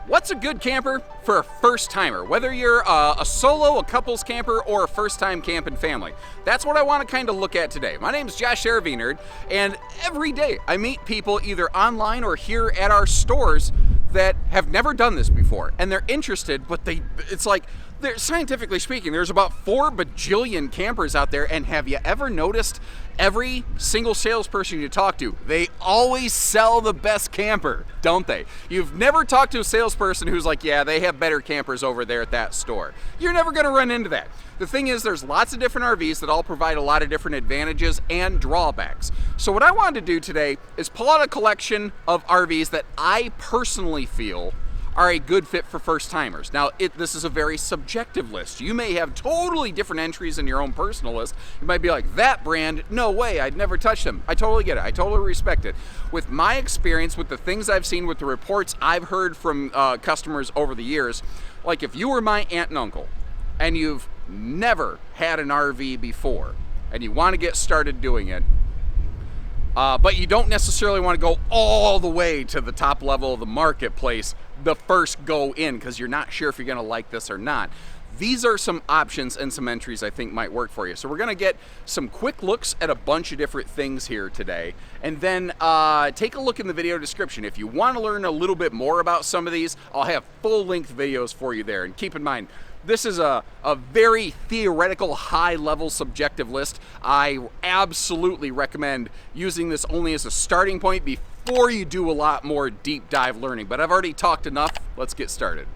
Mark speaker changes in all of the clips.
Speaker 1: What's a good camper for a first timer? Whether you're a solo, a couples camper, or a first time camping family. That's what I want to kind of look at today. My name is Josh RV Nerd, and every day I meet people either online or here at our stores that have never done this before, and they're interested, but it's like, scientifically speaking, there's about 4 bajillion campers out there, and have you ever noticed every single salesperson you talk to, they always sell the best camper, don't they? You've never talked to a salesperson who's like, yeah, they have better campers over there at that store. You're never gonna run into that. The thing is, there's lots of different RVs that all provide a lot of different advantages and drawbacks. So what I wanted to do today is pull out a collection of RVs that I personally feel are a good fit for first timers. Now, this is a very subjective list. You may have totally different entries in your own personal list. You might be like, that brand, no way, I'd never touch them. I totally get it, I totally respect it. With my experience, with the things I've seen, with the reports I've heard from customers over the years, like if you were my aunt and uncle, and you've never had an RV before, and you wanna get started doing it, but you don't necessarily want to go all the way to the top level of the marketplace the first go in because you're not sure if you're going to like this or not. These are some options and some entries I think might work for you. So we're going to get some quick looks at a bunch of different things here today, and then take a look in the video description. If you want to learn a little bit more about some of these, I'll have full-length videos for you there. And keep in mind, this is a very theoretical, high-level subjective list. I absolutely recommend using this only as a starting point before you do a lot more deep dive learning. But I've already talked enough. Let's get started.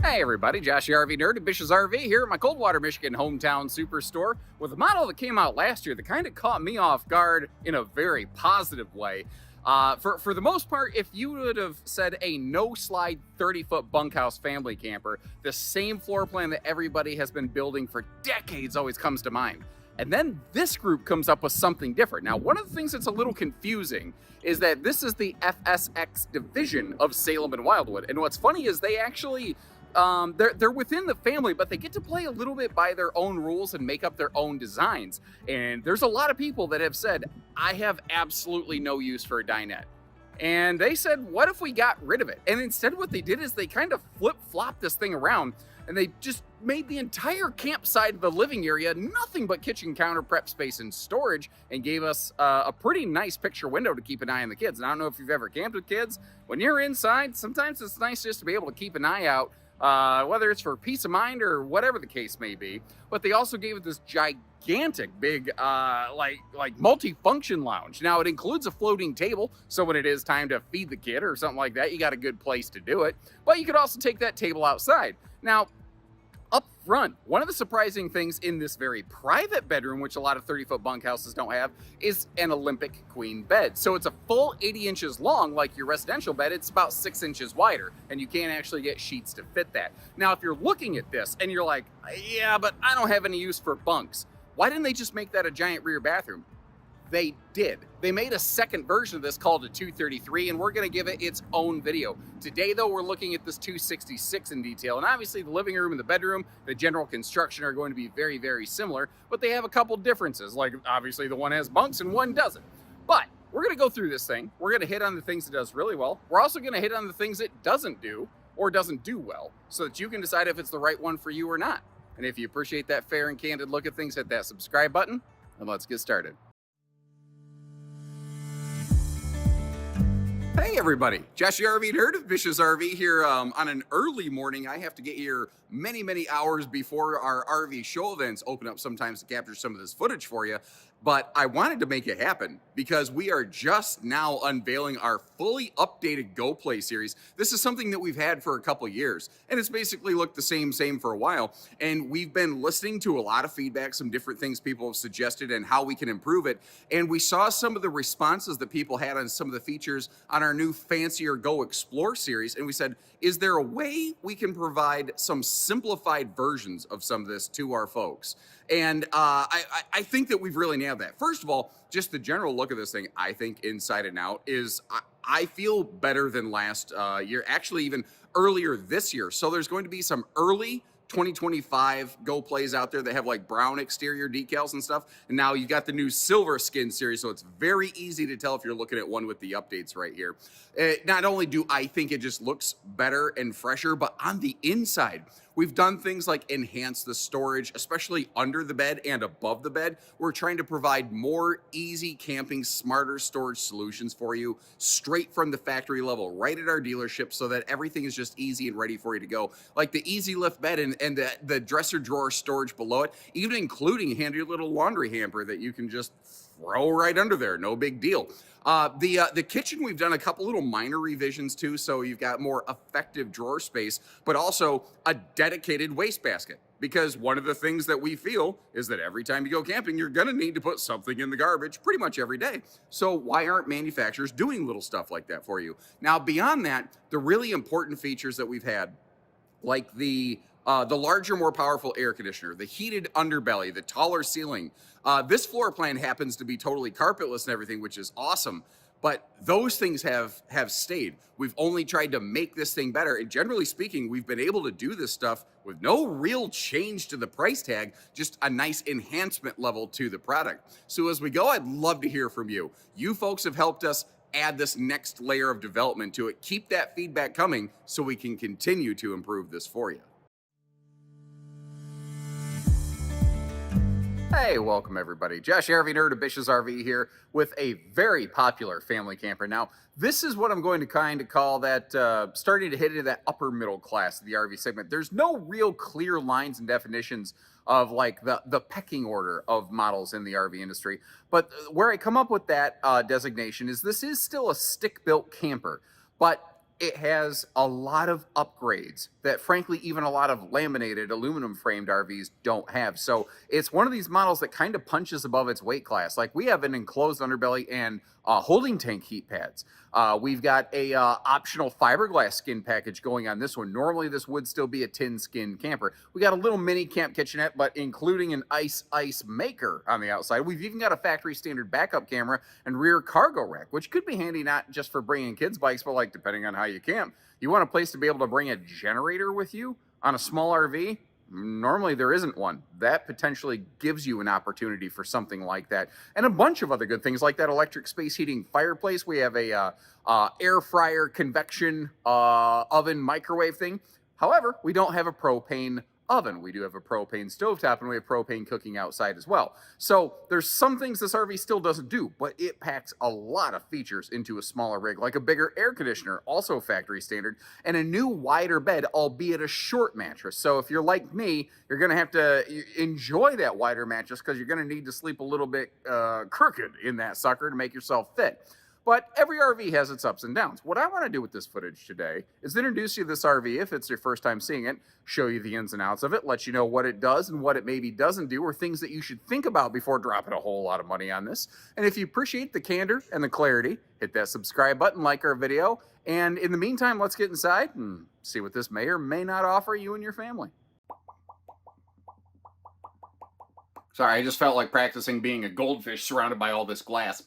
Speaker 1: Hey everybody, Josh the RV Nerd at Bish's RV here at my Coldwater, Michigan hometown superstore with a model that came out last year that kind of caught me off guard in a very positive way. For the most part, if you would have said a no-slide 30-foot bunkhouse family camper, the same floor plan that everybody has been building for decades always comes to mind. And then this group comes up with something different. Now, one of the things that's a little confusing is that this is the FSX division of Salem and Wildwood. And what's funny is they actually, they're within the family, but they get to play a little bit by their own rules and make up their own designs. And there's a lot of people that have said, I have absolutely no use for a dinette. And they said, what if we got rid of it? And instead what they did is they kind of flip-flopped this thing around, and they just made the entire campsite of the living area nothing but kitchen counter, prep space, and storage, and gave us a pretty nice picture window to keep an eye on the kids. And I don't know if you've ever camped with kids. When you're inside, sometimes it's nice just to be able to keep an eye out, whether it's for peace of mind or whatever the case may be. But they also gave it this gigantic big like multi-function lounge. Now it includes a floating table, so when it is time to feed the kid or something like that, you got a good place to do it. But you could also take that table outside. Now up front, one of the surprising things in this very private bedroom, which a lot of 30-foot bunkhouses don't have, is an Olympic queen bed. So it's a full 80 inches long, like your residential bed. It's about 6 inches wider, and you can't actually get sheets to fit that. Now, if you're looking at this and you're like, yeah, but I don't have any use for bunks, why didn't they just make that a giant rear bathroom? They did. They made a second version of this called a 233, and we're going to give it its own video. Today, though, we're looking at this 266 in detail, and obviously the living room and the bedroom, the general construction are going to be very, very similar, but they have a couple differences, like obviously the one has bunks and one doesn't. But we're going to go through this thing. We're going to hit on the things it does really well. We're also going to hit on the things it doesn't do or doesn't do well, so that you can decide if it's the right one for you or not. And if you appreciate that fair and candid look at things, hit that subscribe button, and let's get started. Hey everybody, Josh the RV Nerd of Bish's RV here on an early morning. I have to get here many hours before our RV show events open up sometimes to capture some of this footage for you. But I wanted to make it happen because we are just now unveiling our fully updated Go Play series. This is something that we've had for a couple years, and it's basically looked the same for a while. And we've been listening to a lot of feedback, some different things people have suggested and how we can improve it. And we saw some of the responses that people had on some of the features on our new fancier Go Xplor series. And we said, is there a way we can provide some simplified versions of some of this to our folks? And I think that we've really nailed that. First of all, just the general look of this thing, I think inside and out is, I feel better than last year, actually even earlier this year. So there's going to be some early 2025 Go Plays out there that have like brown exterior decals and stuff. And now you got the new silver skin series. So it's very easy to tell if you're looking at one with the updates right here. Not only do I think it just looks better and fresher, but on the inside, we've done things like enhance the storage, especially under the bed and above the bed. We're trying to provide more easy camping, smarter storage solutions for you straight from the factory level, right at our dealership, so that everything is just easy and ready for you to go. Like the easy lift bed and the dresser drawer storage below it, even including a handy little laundry hamper that you can just throw right under there. No big deal. The kitchen, we've done a couple little minor revisions too, so you've got more effective drawer space, but also a dedicated wastebasket. Because one of the things that we feel is that every time you go camping, you're gonna need to put something in the garbage pretty much every day. So why aren't manufacturers doing little stuff like that for you? Now, beyond that, the really important features that we've had, like the larger, more powerful air conditioner, the heated underbelly, the taller ceiling. This floor plan happens to be totally carpetless and everything, which is awesome. But those things have stayed. We've only tried to make this thing better. And generally speaking, we've been able to do this stuff with no real change to the price tag, just a nice enhancement level to the product. So as we go, I'd love to hear from you. You folks have helped us add this next layer of development to it. Keep that feedback coming so we can continue to improve this for you. Hey, welcome everybody. Josh RV Nerd of Bish's RV here with a very popular family camper. Now, this is what I'm going to kind of call that starting to hit into that upper middle class of the RV segment. There's no real clear lines and definitions of like the pecking order of models in the RV industry. But where I come up with that designation is this is still a stick-built camper, but it has a lot of upgrades that frankly even a lot of laminated aluminum framed RVs don't have. So it's one of these models that kind of punches above its weight class. Like we have an enclosed underbelly and holding tank heat pads. We've got a optional fiberglass skin package going on this one. Normally this would still be a tin skin camper. We got a little mini camp kitchenette, but including an ice maker on the outside. We've even got a factory standard backup camera and rear cargo rack, which could be handy not just for bringing kids bikes, but like depending on how you camp. You want a place to be able to bring a generator with you on a small RV? Normally there isn't one. That potentially gives you an opportunity for something like that. And a bunch of other good things like that electric space heating fireplace. We have a air fryer convection oven microwave thing. However, we don't have a propane oven. We do have a propane stovetop and we have propane cooking outside as well. So there's some things this RV still doesn't do, but it packs a lot of features into a smaller rig, like a bigger air conditioner, also factory standard, and a new wider bed, albeit a short mattress. So if you're like me, you're going to have to enjoy that wider mattress because you're going to need to sleep a little bit crooked in that sucker to make yourself fit. But every RV has its ups and downs. What I want to do with this footage today is introduce you to this RV if it's your first time seeing it, show you the ins and outs of it, let you know what it does and what it maybe doesn't do, or things that you should think about before dropping a whole lot of money on this. And if you appreciate the candor and the clarity, hit that subscribe button, like our video. And in the meantime, let's get inside and see what this may or may not offer you and your family. Sorry, I just felt like practicing being a goldfish surrounded by all this glass.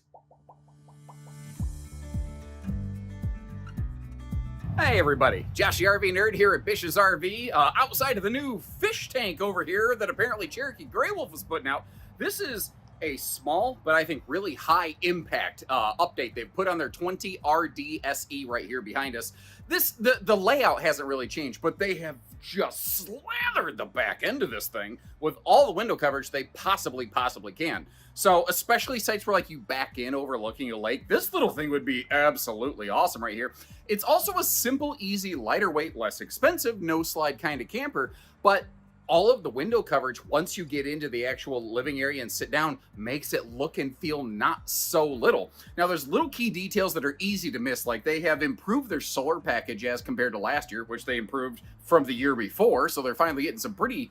Speaker 1: Hey everybody, Josh the RV Nerd here at Bish's RV, outside of the new fish tank over here that apparently Cherokee Grey Wolf is putting out. This is a small, but I think really high impact update they've put on their 20 RD SE right here behind us. The layout hasn't really changed, but they have just slathered the back end of this thing with all the window coverage they possibly can. So especially sites where like you back in overlooking a lake, this little thing would be absolutely awesome right here. It's also a simple, easy, lighter weight, less expensive, no slide kind of camper, but all of the window coverage, once you get into the actual living area and sit down, makes it look and feel not so little. Now, there's little key details that are easy to miss, like they have improved their solar package as compared to last year, which they improved from the year before, so they're finally getting some pretty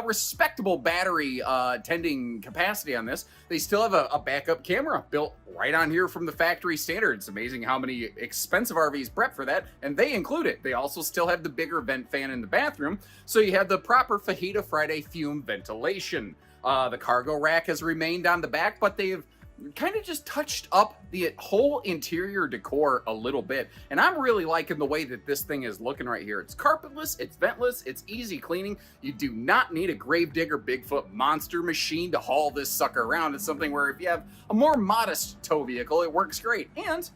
Speaker 1: respectable battery tending capacity on this. They still have a backup camera built right on here from the factory standard. It's amazing how many expensive RVs prep for that, and they include it. They also still have the bigger vent fan in the bathroom, so you have the proper Fajita Friday fume ventilation. The cargo rack has remained on the back, but they've kind of just touched up the whole interior decor a little bit, and I'm really liking the way that this thing is looking right here. It's carpetless, it's ventless, it's easy cleaning. You do not need a Gravedigger Bigfoot monster machine to haul this sucker around. It's something where if you have a more modest tow vehicle, it works great. And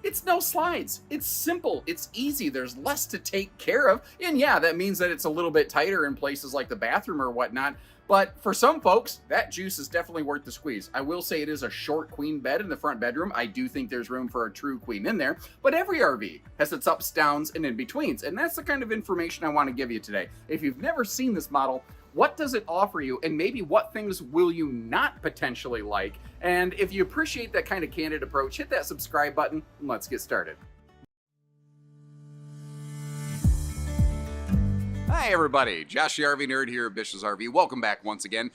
Speaker 1: it's no slides. It's simple. It's easy. There's less to take care of. And yeah, that means that it's a little bit tighter in places like the bathroom or whatnot. But for some folks, that juice is definitely worth the squeeze. I will say it is a short queen bed in the front bedroom. I do think there's room for a true queen in there. But every RV has its ups, downs, and in-betweens. And that's the kind of information I want to give you today. If you've never seen this model, what does it offer you, and maybe what things will you not potentially like? And if you appreciate that kind of candid approach, hit that subscribe button and let's get started. Hi everybody, Josh the RV Nerd here at Bish's RV. Welcome back once again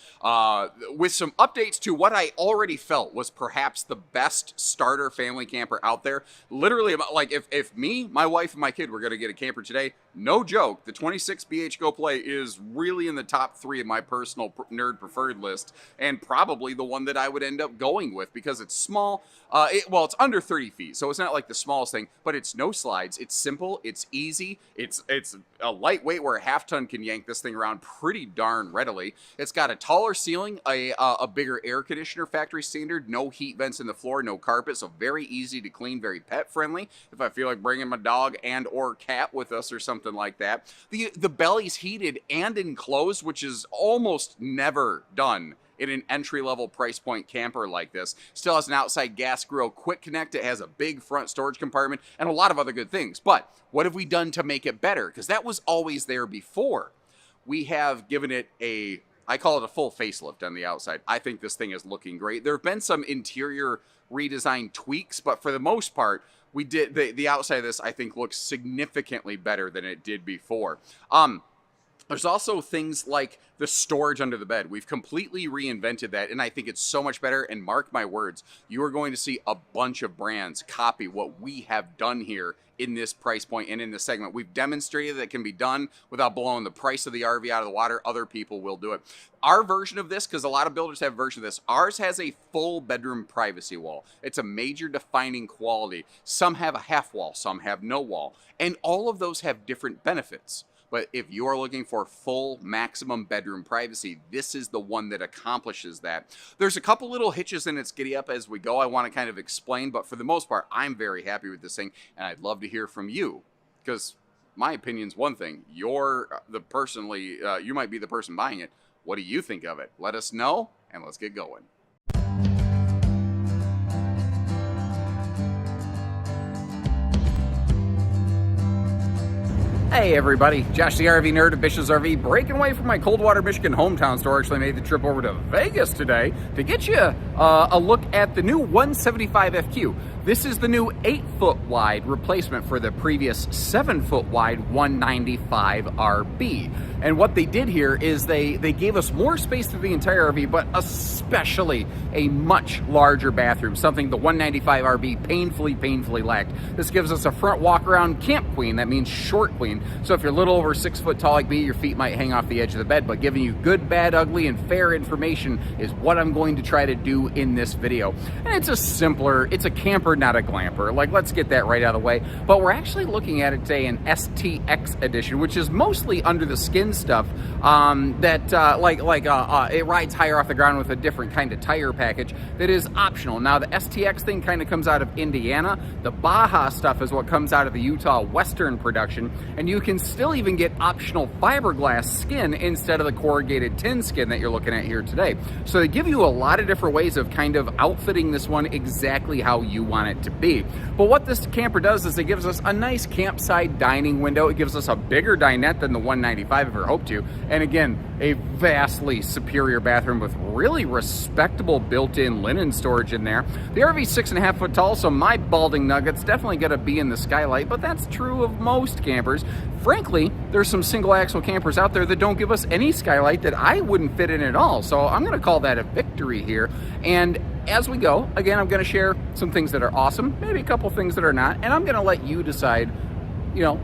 Speaker 1: with some updates to what I already felt was perhaps the best starter family camper out there. Literally, like if me, my wife, and my kid were going to get a camper today, no joke, the 26 BH Go Play is really in the top 3 of my personal nerd preferred list, and probably the one that I would end up going with because it's small. Well, it's under 30 feet, so it's not like the smallest thing, but it's no slides. It's simple. It's easy. It's a lightweight where a half-ton can yank this thing around pretty darn readily. It's got a taller ceiling, a bigger air conditioner, factory standard, no heat vents in the floor, no carpet, so very easy to clean, very pet-friendly. If I feel like bringing my dog and or cat with us or something like that. The belly's heated and enclosed, which is almost never done in an entry-level price point camper like this. Still has an outside gas grill, quick connect. It has a big front storage compartment and a lot of other good things. But what have we done to make it better? Because that was always there before. We have given it I call it a full facelift on the outside. I think this thing is looking great. There have been some interior redesign tweaks, but for the most part, we did the outside of this, I think, looks significantly better than it did before. There's also things like the storage under the bed. We've completely reinvented that, and I think it's so much better. And mark my words, you are going to see a bunch of brands copy what we have done here in this price point and in this segment. We've demonstrated that it can be done without blowing the price of the RV out of the water. Other people will do it. Our version of this, because a lot of builders have a version of this, ours has a full bedroom privacy wall. It's a major defining quality. Some have a half wall, some have no wall, and all of those have different benefits. But if you're looking for full maximum bedroom privacy, this is the one that accomplishes that. There's a couple little hitches in its giddy up as we go I want to kind of explain, but for the most part, I'm very happy with this thing, and I'd love to hear from you, because my opinion's one thing. You might be the person buying it. What do you think of it? Let us know, and let's get going. Hey everybody, Josh the RV Nerd of Bish's RV, breaking away from my Coldwater, Michigan hometown store. Actually made the trip over to Vegas today to get you a look at the new 175 FQ. This is the new 8-foot wide replacement for the previous 7-foot wide 195 RB. And what they did here is they gave us more space through the entire RV, but especially a much larger bathroom, something the 195 RB painfully lacked. This gives us a front walk-around camp queen. That means short queen. So if you're a little over 6 foot tall like me, your feet might hang off the edge of the bed, but giving you good, bad, ugly, and fair information is what I'm going to try to do in this video. And it's a camper, not a glamper. Like, let's get that right out of the way. But we're actually looking at it today in STX edition, which is mostly under the skin stuff it rides higher off the ground with a different kind of tire package that is optional. Now the STX thing kind of comes out of Indiana. The Baja stuff is what comes out of the Utah Western production, and you can still even get optional fiberglass skin instead of the corrugated tin skin that you're looking at here today. So they give you a lot of different ways of kind of outfitting this one exactly how you want it to be. But what this camper does is it gives us a nice campsite dining window. It gives us a bigger dinette than the 195 ever hoped to, and again, a vastly superior bathroom with really respectable built-in linen storage in there. The RV's 6.5 foot tall, so my balding nugget's definitely gonna be in the skylight, but that's true of most campers. Frankly, there's some single axle campers out there that don't give us any skylight that I wouldn't fit in at all, so I'm gonna call that a victory here. And as we go, again, I'm gonna share some things that are awesome, maybe a couple things that are not, and I'm gonna let you decide, you know,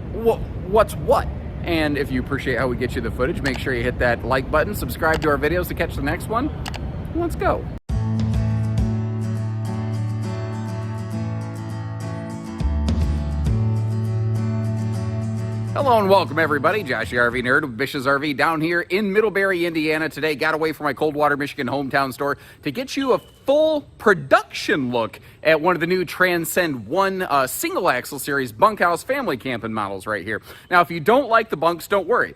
Speaker 1: what's what. And if you appreciate how we get you the footage, make sure you hit that like button, subscribe to our videos to catch the next one. Let's go. Hello and welcome everybody. Josh the RV Nerd with Bish's RV down here in Middlebury, Indiana today. Got away from my Coldwater, Michigan hometown store to get you a full production look at one of the new Transcend 1 single axle series bunkhouse family camping models right here. Now, if you don't like the bunks, don't worry.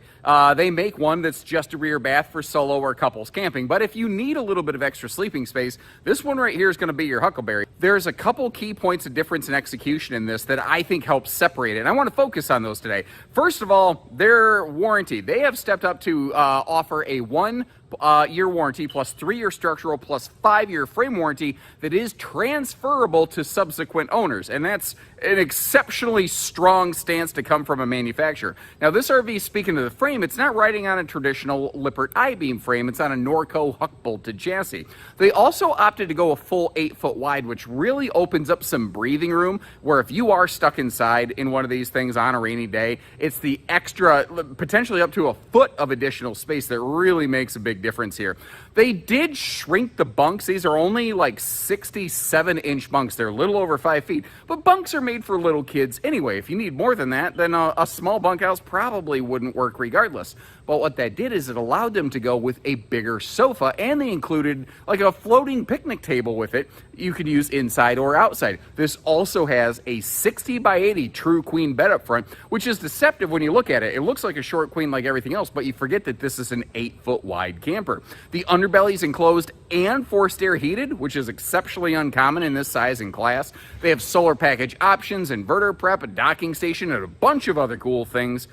Speaker 1: They make one that's just a rear bath for solo or couples camping. But if you need a little bit of extra sleeping space, this one right here is going to be your huckleberry. There's a couple key points of difference in execution in this that I think helps separate it, and I want to focus on those today. First of all, their warranty. They have stepped up to offer a 1-year warranty plus 3-year structural plus 5-year frame warranty that is transferable to subsequent owners, and that's an exceptionally strong stance to come from a manufacturer. Now, this RV, speaking of the frame, it's not riding on a traditional Lippert I-beam frame. It's on a Norco huck-bolted chassis. They also opted to go a full 8-foot wide, which really opens up some breathing room, where if you are stuck inside in one of these things on a rainy day, it's the extra, potentially up to a foot of additional space that really makes a big difference here. They did shrink the bunks. These are only like 67-inch bunks. They're a little over 5 feet, but bunks are made for little kids anyway. If you need more than that, then a small bunkhouse probably wouldn't work regardless. But what that did is it allowed them to go with a bigger sofa, and they included like a floating picnic table with it. You could use inside or outside. This also has a 60 by 80 true queen bed up front, which is deceptive when you look at it. It looks like a short queen like everything else, but you forget that this is an 8-foot wide camper. The underbelly is enclosed and forced air heated, which is exceptionally uncommon in this size and class. They have solar package options, inverter prep, a docking station, and a bunch of other cool things.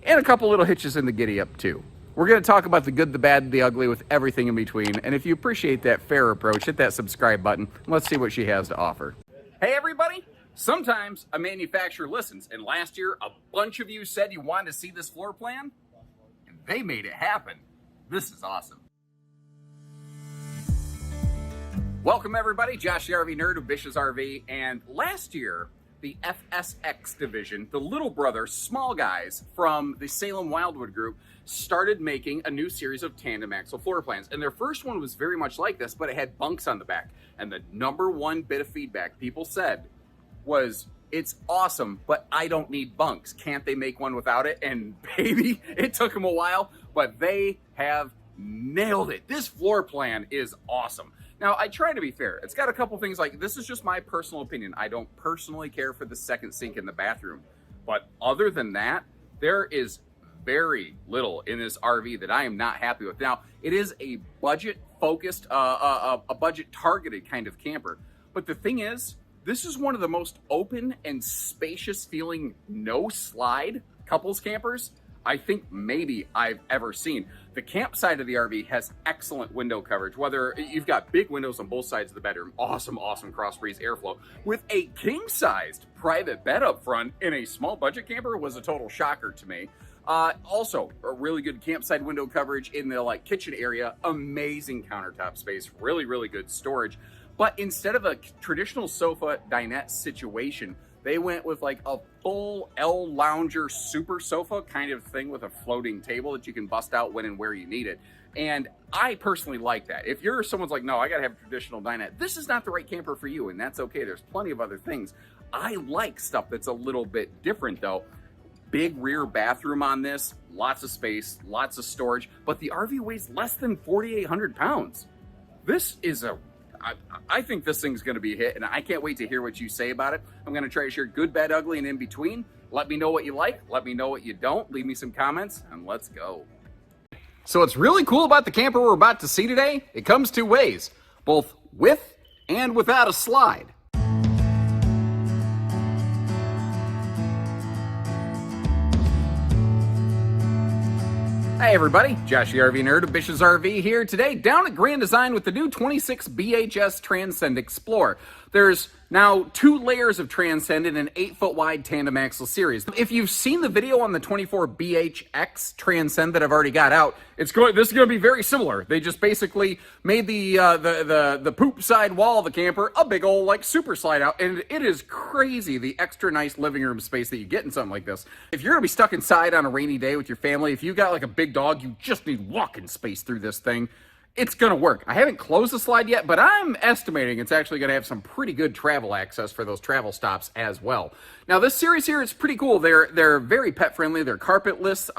Speaker 1: And a couple little hitches in the giddy up too. We're going to talk about the good, the bad, the ugly with everything in between. And if you appreciate that fair approach, hit that subscribe button. Let's see what she has to offer. Hey everybody! Sometimes a manufacturer listens, and last year a bunch of you said you wanted to see this floor plan, and they made it happen. This is awesome. Welcome everybody, Josh the RV Nerd of Bish's RV, and last year the FSX division, the little brother, small guys from the Salem Wildwood group, started making a new series of tandem axle floor plans. And their first one was very much like this, but it had bunks on the back. And the number one bit of feedback people said was, it's awesome, but I don't need bunks. Can't they make one without it? And baby, it took them a while, but they have nailed it. This floor plan is awesome. Now, I try to be fair. It's got a couple things like, this is just my personal opinion. I don't personally care for the second sink in the bathroom. But other than that, there is very little in this RV that I am not happy with. Now, it is a budget-focused, a budget-targeted kind of camper. But the thing is, this is one of the most open and spacious feeling no-slide couples campers I think maybe I've ever seen. The camp side of the RV has excellent window coverage, whether you've got big windows on both sides of the bedroom, awesome cross breeze airflow, with a king-sized private bed up front in a small budget camper was a total shocker to me. Also, a really good campsite window coverage in the kitchen area, amazing countertop space, really good storage. But instead of a traditional sofa dinette situation, they went with like a full L lounger super sofa kind of thing with a floating table that you can bust out when and where you need it. And I personally like that. If you're someone's like, no, I gotta have a traditional dinette, this is not the right camper for you, and that's okay. There's plenty of other things. I like stuff that's a little bit different though. Big rear bathroom on this, lots of space, lots of storage, but the RV weighs less than 4,800 pounds. This is I think this thing's going to be a hit, and I can't wait to hear what you say about it. I'm going to try to share good, bad, ugly, and in between. Let me know what you like. Let me know what you don't. Leave me some comments, and let's go. So what's really cool about the camper we're about to see today, it comes two ways, both with and without a slide. Hey everybody, Josh the RV Nerd of Bish's RV here today down at Grand Design with the new 26 BHS Transcend Xplor. There's now 2 layers of Transcend in an 8-foot wide tandem axle series. If you've seen the video on the 24 BHX Transcend that I've already got out, this is going to be very similar. They just basically made the poop side wall of the camper a big old super slide out, and it is crazy the extra nice living room space that you get in something like this. If you're gonna be stuck inside on a rainy day with your family, if you got like a big dog, you just need walking space through this thing. it's going to work. I haven't closed the slide yet, but I'm estimating it's actually going to have some pretty good travel access for those travel stops as well. Now, this series here is pretty cool. They're very pet friendly. They're carpetless.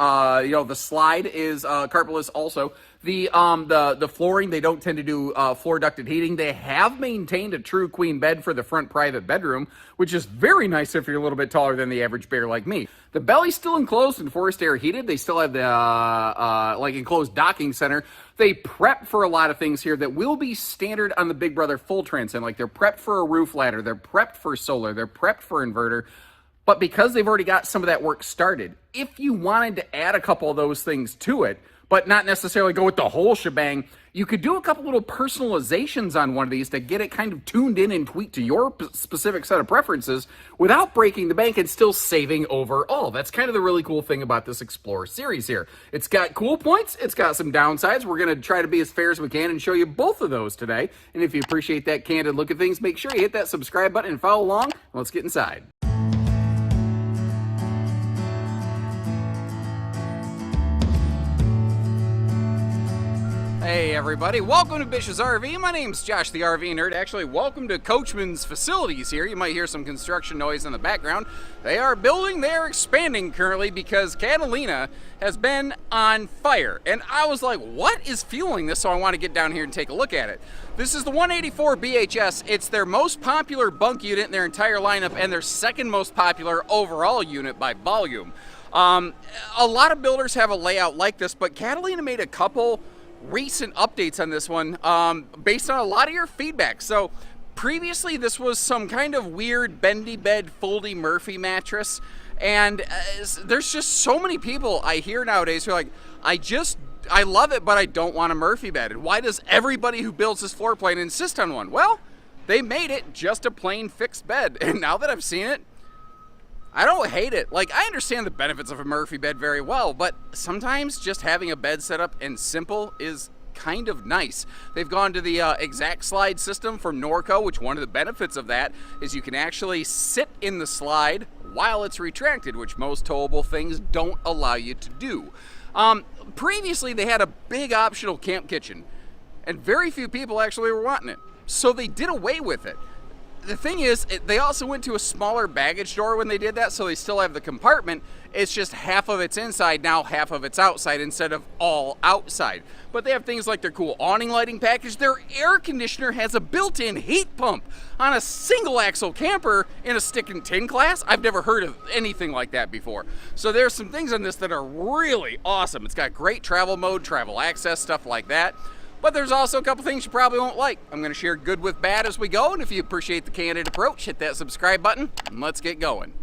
Speaker 1: The slide is carpetless also. The flooring, they don't tend to do floor ducted heating. They have maintained a true queen bed for the front private bedroom, which is very nice if you're a little bit taller than the average bear like me. The belly's still enclosed and forced air heated. They still have the enclosed docking center. They prep for a lot of things here that will be standard on the Big Brother full Transcend. Like they're prepped for a roof ladder, they're prepped for solar, they're prepped for inverter. But because they've already got some of that work started, if you wanted to add a couple of those things to it, but not necessarily go with the whole shebang, you could do a couple little personalizations on one of these to get it kind of tuned in and tweaked to your specific set of preferences without breaking the bank and still saving overall. That's kind of the really cool thing about this Xplor series here. It's got cool points, it's got some downsides. We're going to try to be as fair as we can and show you both of those today. And if you appreciate that candid look at things, make sure you hit that subscribe button and follow along. Let's get inside. Hey everybody, welcome to Bish's RV. My name's Josh the RV Nerd. Actually, welcome to Coachmen's facilities here. You might hear some construction noise in the background. They are building, they're expanding currently because Catalina has been on fire. And I was like, what is fueling this? So I want to get down here and take a look at it. This is the 184 BHS. It's their most popular bunk unit in their entire lineup and their second most popular overall unit by volume. A lot of builders have a layout like this, but Catalina made a couple recent updates on this one based on a lot of your feedback. So previously this was some kind of weird bendy bed foldy Murphy mattress, and there's just so many people I hear nowadays who are like, I love it, but I don't want a Murphy bed. And why does everybody who builds this floor plan insist on one? Well, they made it just a plain fixed bed, and now that I've seen it, I don't hate it. Like, I understand the benefits of a Murphy bed very well, but sometimes just having a bed set up and simple is kind of nice. They've gone to the exact slide system from Norco, which one of the benefits of that is you can actually sit in the slide while it's retracted, which most towable things don't allow you to do. Previously, they had a big optional camp kitchen, and very few people actually were wanting it, so they did away with it. The thing is, they also went to a smaller baggage door when they did that, so they still have the compartment. It's just half of it's inside, now half of it's outside instead of all outside. But they have things like their cool awning lighting package. Their air conditioner has a built-in heat pump on a single axle camper in a stick and tin class. I've never heard of anything like that before. So there's some things on this that are really awesome. It's got great travel mode, travel access, stuff like that. But there's also a couple things you probably won't like. I'm going to share good with bad as we go, and if you appreciate the candid approach, hit that subscribe button, and let's get going.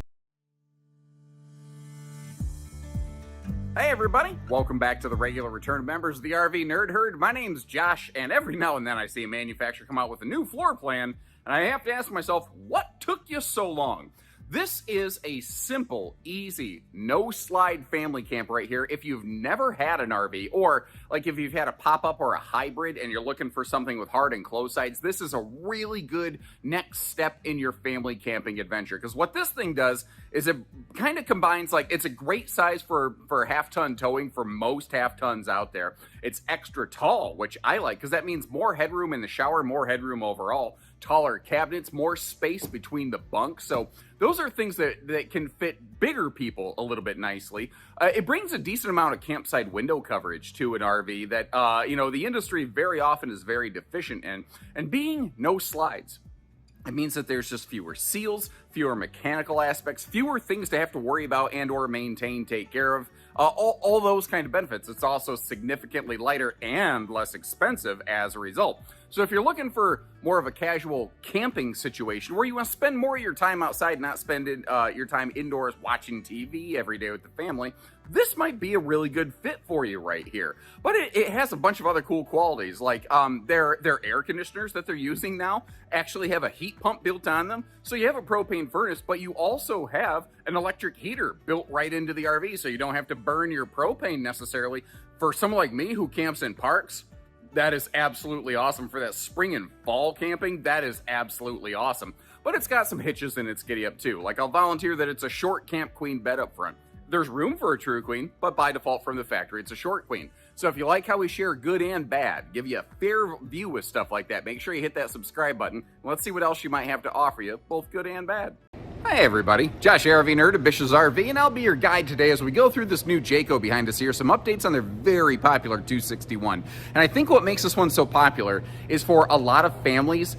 Speaker 1: Hey everybody, welcome back to the regular return of members of the RV Nerd Herd. My name's Josh, and every now and then I see a manufacturer come out with a new floor plan, and I have to ask myself, what took you so long? This is a simple, easy, no-slide family camp right here. If you've never had an RV, or like if you've had a pop-up or a hybrid and you're looking for something with hard and closed sides, this is a really good next step in your family camping adventure. Because what this thing does is it kind of combines, like, it's a great size for half-ton towing for most half-tons out there. It's extra tall, which I like, because that means more headroom in the shower, more headroom overall. Taller cabinets, more space between the bunks. So those are things that can fit bigger people a little bit nicely. It brings a decent amount of campsite window coverage to an RV that, the industry very often is very deficient in. And being no slides, it means that there's just fewer seals, fewer mechanical aspects, fewer things to have to worry about and or maintain, take care of. All those kind of benefits. It's also significantly lighter and less expensive as a result. So if you're looking for more of a casual camping situation where you want to spend more of your time outside, not spend your time indoors watching TV every day with the family, this might be a really good fit for you right here. But it has a bunch of other cool qualities, like their air conditioners that they're using now actually have a heat pump built on them. So you have a propane furnace, but you also have an electric heater built right into the RV, so you don't have to burn your propane necessarily. For someone like me who camps in parks, that is absolutely awesome. For that spring and fall camping, that is absolutely awesome. But it's got some hitches in its giddy up too. Like, I'll volunteer that it's a short Camp Queen bed up front. there's room for a true queen, but by default from the factory, it's a short queen. So if you like how we share good and bad, give you a fair view with stuff like that, make sure you hit that subscribe button. Let's see what else she might have to offer you, both good and bad. Hi everybody, Josh RV Nerd of Bish's RV, and I'll be your guide today as we go through this new Jayco behind us here, some updates on their very popular 261. And I think what makes this one so popular is for a lot of families,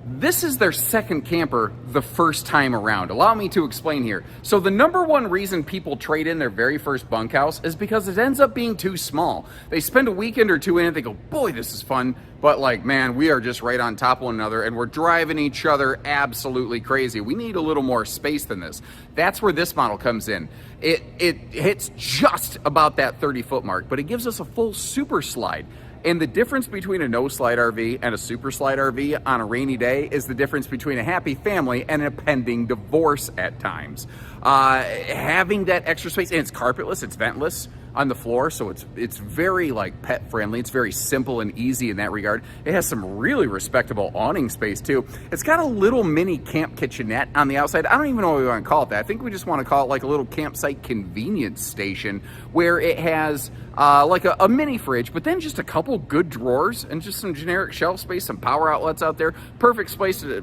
Speaker 1: this is their second camper the first time around. Allow me to explain here. So the number one reason people trade in their very first bunkhouse is because it ends up being too small. They spend a weekend or two in it, they go, boy, this is fun, but like, man, we are just right on top of one another and we're driving each other absolutely crazy. We need a little more space than this. That's where this model comes in. It hits just about that 30-foot mark, but it gives us a full super slide. And the difference between a no-slide RV and a super slide RV on a rainy day is the difference between a happy family and a pending divorce at times. Having that extra space, and it's carpetless, it's ventless on the floor, so it's very like pet friendly. It's very simple and easy in that regard. It has some really respectable awning space too. It's got a little mini camp kitchenette on the outside. I don't even know what we want to call it that. I think we just want to call it like a little campsite convenience station where it has like a mini fridge, but then just a couple good drawers and just some generic shelf space, some power outlets out there. Perfect place to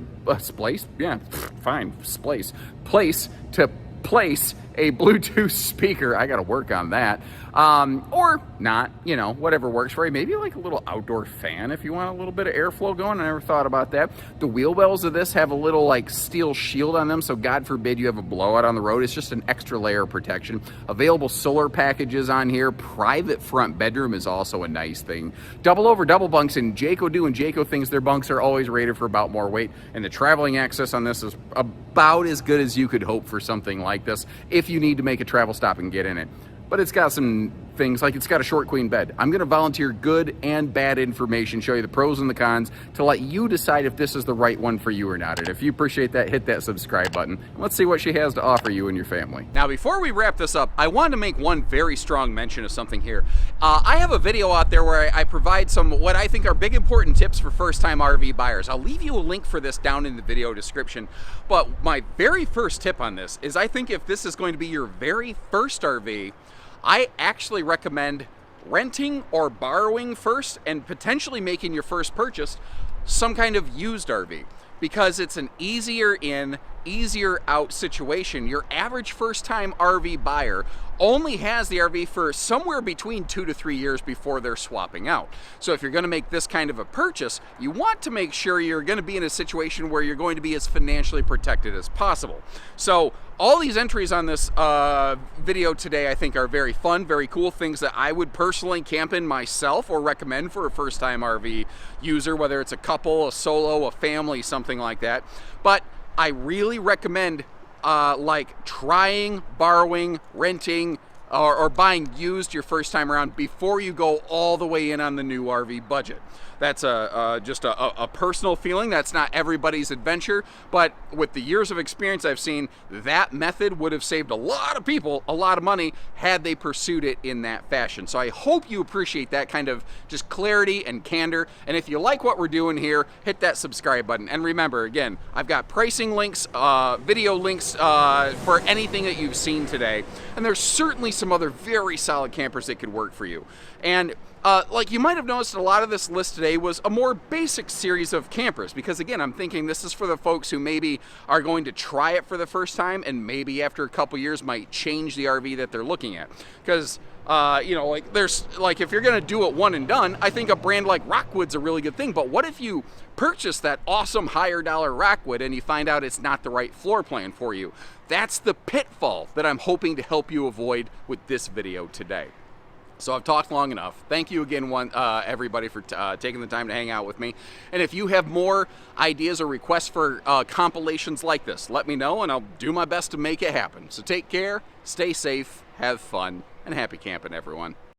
Speaker 1: place to place a Bluetooth speaker. I gotta work on that. Or not, you know, whatever works for you. Maybe like a little outdoor fan if you want a little bit of airflow going. I never thought about that. The wheel wells of this have a little like steel shield on them, so God forbid you have a blowout on the road. It's just an extra layer of protection. Available solar packages on here. Private front bedroom is also a nice thing. Double over double bunks, and Jayco doing Jayco things. Their bunks are always rated for about more weight, and the traveling access on this is about as good as you could hope for something like this if you need to make a travel stop and get in it. But it's got some things, like it's got a short queen bed. I'm gonna volunteer good and bad information, show you the pros and the cons to let you decide if this is the right one for you or not. And if you appreciate that, hit that subscribe button. Let's see what she has to offer you and your family. Now, before we wrap this up, I wanted to make one very strong mention of something here. I have a video out there where I provide some what I think are big important tips for first-time RV buyers. I'll leave you a link for this down in the video description. But my very first tip on this is I think if this is going to be your very first RV, I actually recommend renting or borrowing first and potentially making your first purchase some kind of used RV, because it's an easier in, easier out situation. Your average first-time RV buyer only has the RV for somewhere between 2 to 3 years before they're swapping out. So if you're going to make this kind of a purchase, you want to make sure you're going to be in a situation where you're going to be as financially protected as possible. So all these entries on this video today I think are very fun, very cool, things that I would personally camp in myself or recommend for a first-time RV user, whether it's a couple, a solo, a family, something like that. But I really recommend like trying, borrowing, renting, or buying used your first time around before you go all the way in on the new RV budget. That's just a personal feeling. That's not everybody's adventure, but with the years of experience I've seen, that method would have saved a lot of people a lot of money had they pursued it in that fashion. So I hope you appreciate that kind of just clarity and candor. And if you like what we're doing here, hit that subscribe button. And remember, again, I've got pricing links, video links for anything that you've seen today. And there's certainly some other very solid campers that could work for you. And like you might have noticed, a lot of this list today was a more basic series of campers, because again, I'm thinking this is for the folks who maybe are going to try it for the first time and maybe after a couple years might change the RV that they're looking at. Because you know, like there's like, if you're gonna do it one and done, I think a brand like Rockwood's a really good thing. But what if you purchase that awesome higher dollar Rockwood and you find out it's not the right floor plan for you? That's the pitfall that I'm hoping to help you avoid with this video today. So I've talked long enough. Thank you again, everybody, for taking the time to hang out with me. And if you have more ideas or requests for compilations like this, let me know and I'll do my best to make it happen. So take care, stay safe, have fun, and happy camping, everyone.